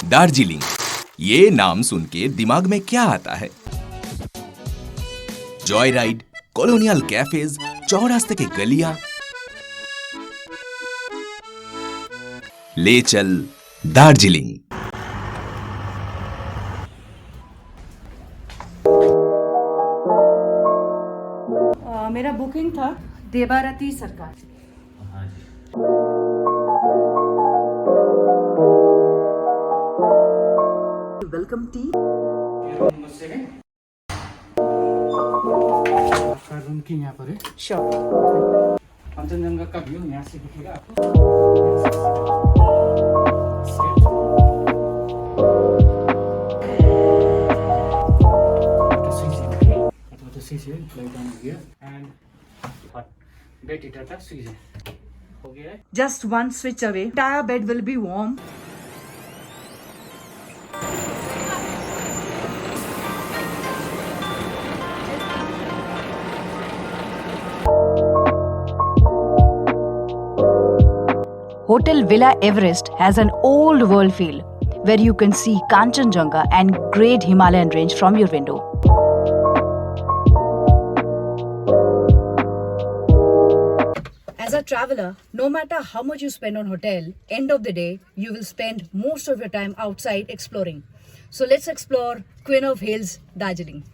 दार्जिलिंग, ये नाम सुन के दिमाग में क्या आता है? जॉय राइड, कॉलोनियल कैफेज, चौरास्ते की गलियां। ले चल दार्जिलिंग। मेरा बुकिंग था देबारती सरकार। Welcome T. आपका रूम की यहाँ पर है। श्योर। कंचनजंगा का व्यू यहाँ से दिखेगा आपको। Just one switch away. Entire bed will be warm. Hotel Villa Everest has an old world feel, where you can see Kanchenjunga and great Himalayan range from your window. As a traveler, no matter how much you spend on hotel, end of the day, you will spend most of your time outside exploring. So let's explore Queen of Hills, Darjeeling.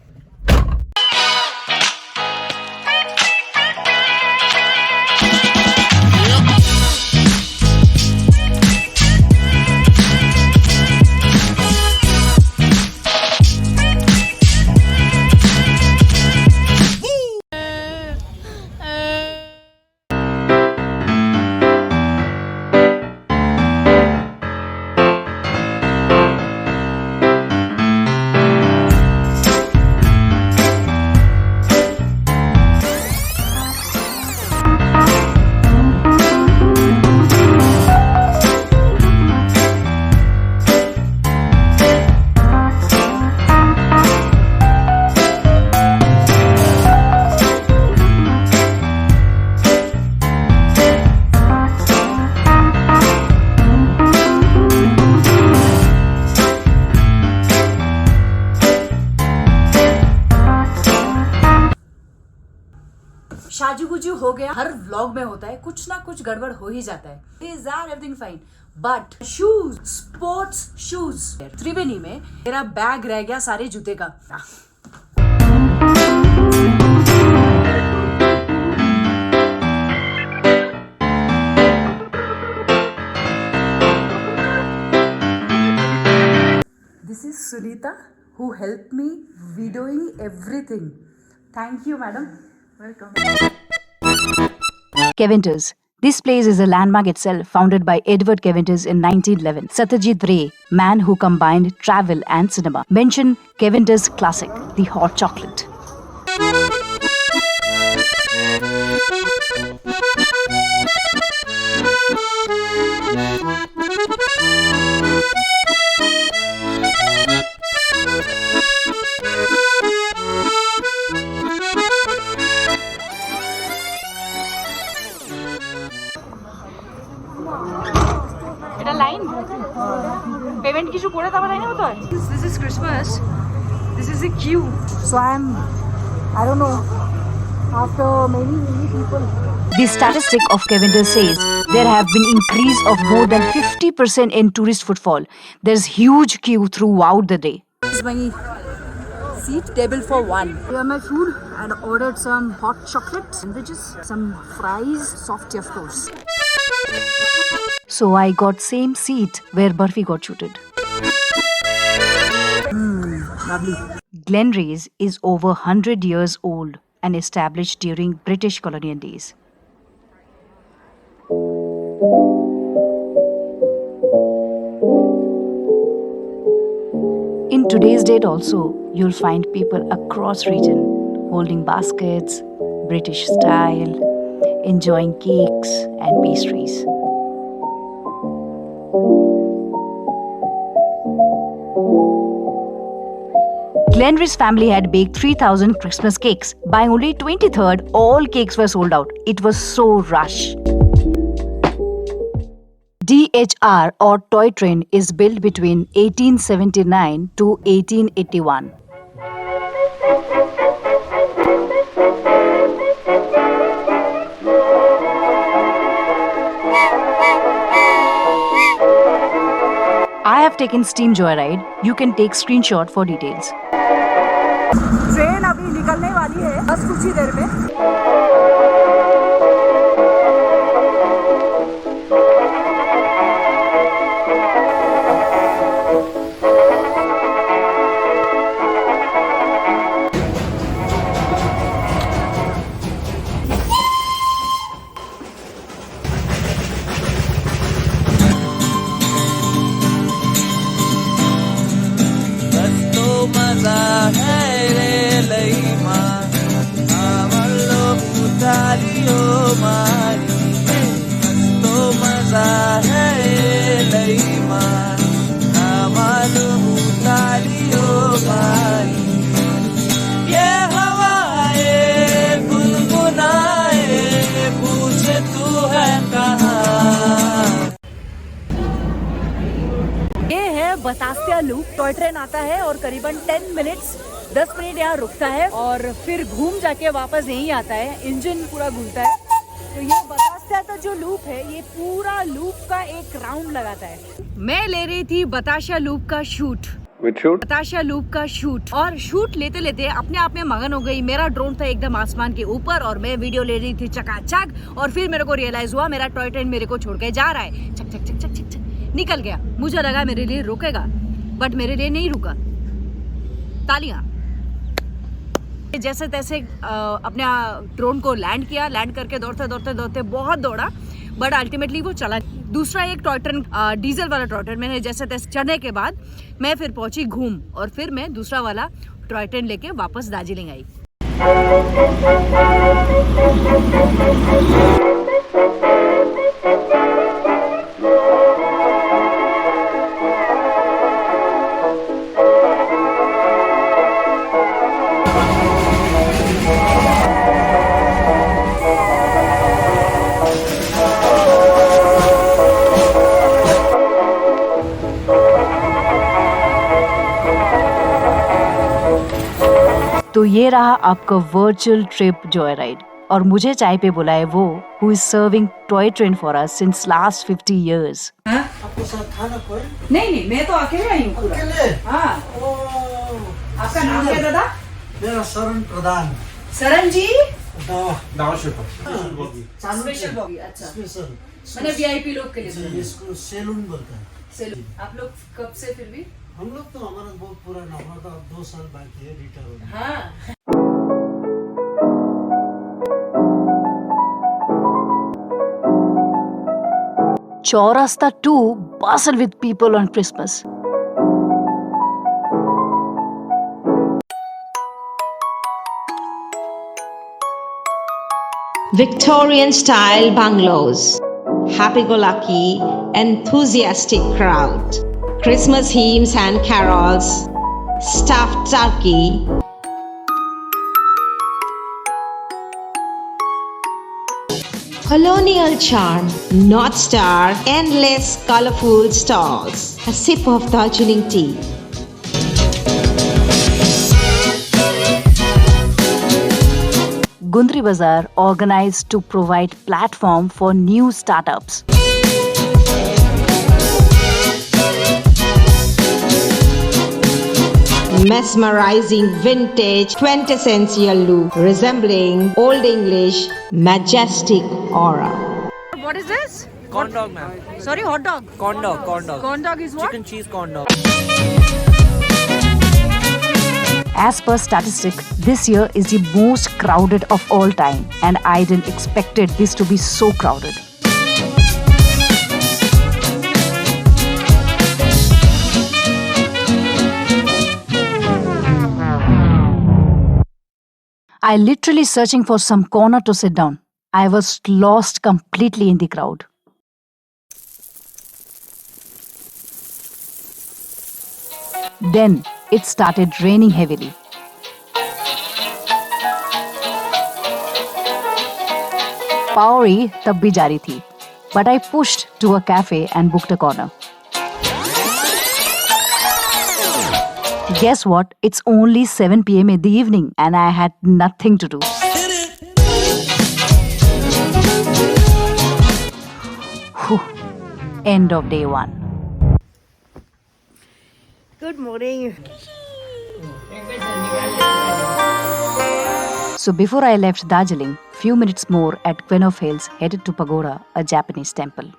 शाजूगुजू हो गया, हर vlog में होता है, कुछ ना कुछ गड़बड़ हो ही जाता है। Is that everything fine? But shoes, sports shoes. त्रिवेणी में मेरा बैग रह गया सारे जूते का। This is Sunita who helped me videoing everything. Thank you, madam. Welcome. Kevinters. This place is a landmark itself, founded by Edward Kevinters in 1911. Satyajit Ray, man who combined travel and cinema, mentioned Kevinters' classic, the hot chocolate. This is Christmas. This is a queue. So I don't know, after many people. The statistic of Kevinters says there have been increase of more than 50% in tourist footfall. There's huge queue throughout the day. This is my seat, table for one. Here my food. I ordered some hot chocolate sandwiches, some fries, softy of course. So I got same seat where Burfi got shooted. Lovely. Glen Raise is over 100 years old and established during British colonial days. In today's date also, you'll find people across region holding baskets, British style, enjoying cakes and pastries. Glen Raise family had baked 3,000 Christmas cakes. By only 23rd, all cakes were sold out. It was so rush. DHR or toy train is built between 1879 to 1881. I have taken steam joyride. You can take screenshot for details. Train अभी निकलने वाली है बस कुछ ही देर में। बतास्या loop toy train आता है और करीबन 10 मिनट यहाँ रुकता है और फिर घूम जाके वापस यहीं आता है। इंजन पूरा घूमता है। तो ये बतास्या का जो लूप है ये पूरा लूप का एक राउंड लगाता है। मैं ले रही थी बताशा लूप का शूट। बताशा लूप का शूट और शूट लेते लेते अपने आप में मगन हो गई। मेरा ड्रोन था एकदम आसमान के ऊपर और मैं वीडियो ले रही थी चकाचक और फिर मेरे को रियलाइज हुआ मेरा टॉय ट्रेन मेरे को छोड़ के जा रहा है। चक चक चक चक चक चक निकल गया। मुझे लगा मेरे लिए रुकेगा बट मेरे लिए नहीं रुका। तालियां। जैसे तैसे अपने ड्रोन को लैंड किया। लैंड करके दौड़ते दौड़ते दौड़ते बहुत दौड़ा बट अल्टीमेटली वो चला। दूसरा एक टॉय ट्रेन डीजल वाला टॉय ट्रेन मैंने जैसे तैसे चढ़ने के बाद मैं फिर पहुंची घूम और फिर मैं दूसरा वाला टॉय ट्रेन लेके वापस दार्जिलिंग आई। तो ये रहा आपका वर्चुअल ट्रिप जॉयराइड और मुझे चाय पे बुलाए वो who is serving toy train for us since last 50 years. आपको साथ खाना पर? नहीं मैं तो अकेले आई हूँ पूरा। हाँ। आपका नाम क्या दादा? मेरा शरण प्रधान। शरण जी? Special bogie. अच्छा। स्पेशल। मैंने वीआईपी लोग के लिए। इसको सैलून बोलते हैं। सैलून। आप लोग कब से फिर भी? हम लोग तो हमारा बहुत पुराना, हमारा तो अब 2 साल बाकी है रिटायर होने। हाँ। Chaurasta too bustled with people on Christmas. Victorian style bungalows, happy-go-lucky, enthusiastic crowd, Christmas hymns and carols, stuffed turkey, colonial charm, North Star, endless colorful stalls, a sip of Darjeeling tea. Gundri Bazaar organized to provide platform for new startups. Mesmerizing vintage quintessential look resembling Old English majestic aura. What is this? Corn dog, ma'am. Sorry, hot dog. Corn dog, corn dog. Corn dog is what? Chicken cheese corn dog. As per statistic, this year is the most crowded of all time and I didn't expected this to be so crowded. I literally searching for some corner to sit down. I was lost completely in the crowd. Then it started raining heavily. Pavri तब भी जारी थी. but I pushed to a cafe and booked a corner. Guess what? It's only 7 p.m. in the evening and I had nothing to do. Whew. End of day 1. Good morning. So before I left Darjeeling, few minutes more at Glen Raise headed to Pagoda, a Japanese temple.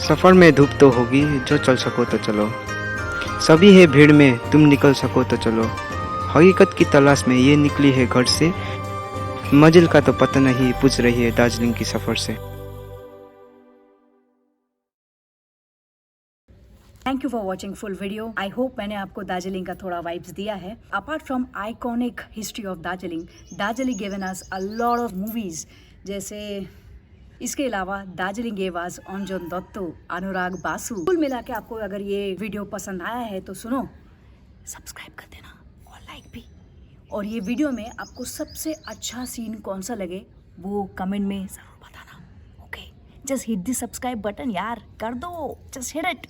सफ़र में धूप तो होगी, जो चल सको तो चलो। सभी है भीड़ में, तुम निकल सको तो चलो। हकीकत की तलाश में ये निकली है घर से, मंजिल का तो पता नहीं, पूछ रही है दार्जिलिंग की सफ़र से। Thank you for watching full video. I hope मैंने आपको दार्जिलिंग का थोड़ा वाइब्स दिया है। Apart from iconic history of Darjeeling, Darjeeling given us a lot of movies, जैसे इसके अलावा दार्जिलिंग गेव अस अंजन दत्तो, अनुराग बासु। कुल मिला के आपको अगर ये वीडियो पसंद आया है तो सुनो, सब्सक्राइब कर देना और लाइक भी। और ये वीडियो में आपको सबसे अच्छा सीन कौन सा लगे वो कमेंट में ज़रूर बताना। Okay, just hit the subscribe button यार, कर दो, जस्ट हिट इट।